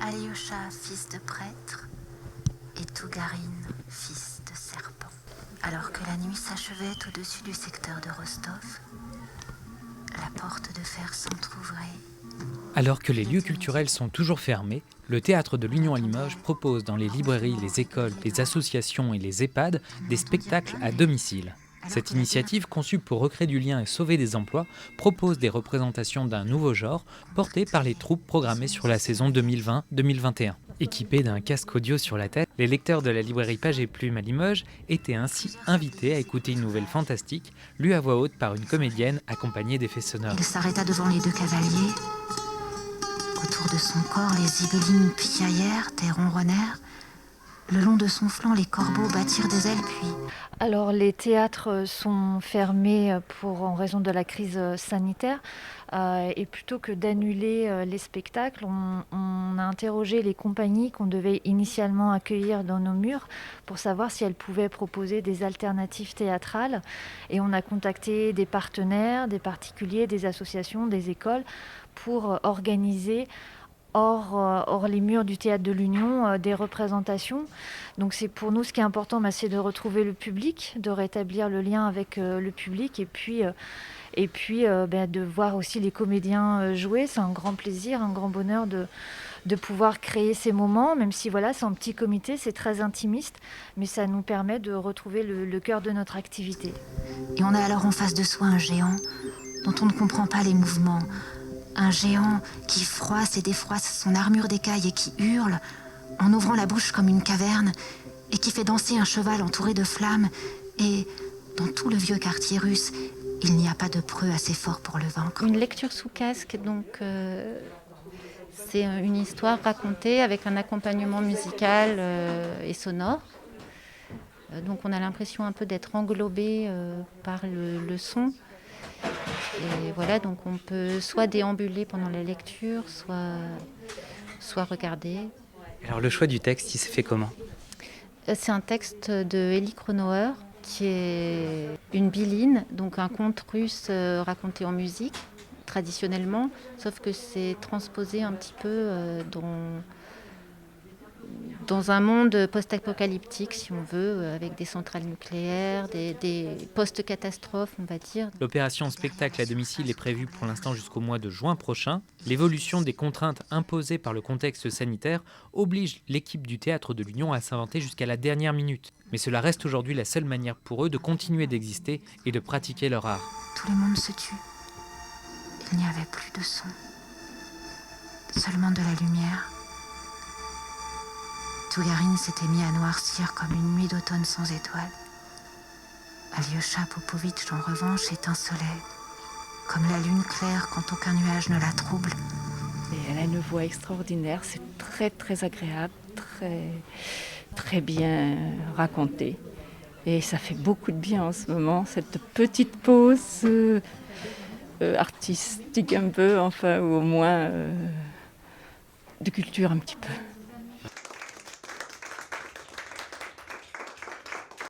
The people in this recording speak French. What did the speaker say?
Alyosha, fils de prêtre, et Tougarine, fils de serpent. Alors que la nuit s'achevait au-dessus du secteur de Rostov, la porte de fer s'entr'ouvrait. Alors que les lieux culturels sont toujours fermés, le Théâtre de l'Union à Limoges propose dans les librairies, les écoles, les associations et les EHPAD des spectacles à domicile. Cette initiative, conçue pour recréer du lien et sauver des emplois, propose des représentations d'un nouveau genre portées par les troupes programmées sur la saison 2020-2021. Équipés d'un casque audio sur la tête, les lecteurs de la librairie Page et Plume à Limoges étaient ainsi invités à écouter une nouvelle fantastique, lue à voix haute par une comédienne accompagnée d'effets sonores. Il s'arrêta devant les deux cavaliers. Autour de son corps, les ibelines piaillèrent et ronronnèrent. Le long de son flanc, les corbeaux battirent des ailes, puis... Alors, les théâtres sont fermés en raison de la crise sanitaire. Et plutôt que d'annuler les spectacles, on a interrogé les compagnies qu'on devait initialement accueillir dans nos murs pour savoir si elles pouvaient proposer des alternatives théâtrales. Et on a contacté des partenaires, des particuliers, des associations, des écoles pour organiser hors les murs du Théâtre de l'Union, des représentations. Donc c'est pour nous, ce qui est important, c'est de retrouver le public, de rétablir le lien avec le public et puis de voir aussi les comédiens jouer. C'est un grand plaisir, un grand bonheur de pouvoir créer ces moments, même si c'est en petit comité, c'est très intimiste, mais ça nous permet de retrouver le cœur de notre activité. Et on a alors en face de soi un géant dont on ne comprend pas les mouvements. Un géant qui froisse et défroisse son armure d'écaille et qui hurle en ouvrant la bouche comme une caverne et qui fait danser un cheval entouré de flammes. Et dans tout le vieux quartier russe, il n'y a pas de preux assez fort pour le vaincre. Une lecture sous casque, donc c'est une histoire racontée avec un accompagnement musical et sonore. Donc on a l'impression un peu d'être englobé par le son. Et voilà, donc on peut soit déambuler pendant la lecture, soit regarder. Alors le choix du texte, il s'est fait comment ? C'est un texte de Elie Kronauer, qui est une biline, donc un conte russe raconté en musique, traditionnellement, sauf que c'est transposé un petit peu dans un monde post-apocalyptique, si on veut, avec des centrales nucléaires, des post-catastrophes, on va dire. L'opération spectacle à domicile est prévue pour l'instant jusqu'au mois de juin prochain. L'évolution des contraintes imposées par le contexte sanitaire oblige l'équipe du Théâtre de l'Union à s'inventer jusqu'à la dernière minute. Mais cela reste aujourd'hui la seule manière pour eux de continuer d'exister et de pratiquer leur art. Tout le monde se tut. Il n'y avait plus de son. Seulement de la lumière. Tougarine s'était mis à noircir comme une nuit d'automne sans étoiles. Alyosha Popovitch, en revanche, étincelait, comme la lune claire quand aucun nuage ne la trouble. Et elle a une voix extraordinaire, c'est très très agréable, très, très bien raconté. Et ça fait beaucoup de bien en ce moment, cette petite pause artistique un peu, ou au moins de culture un petit peu.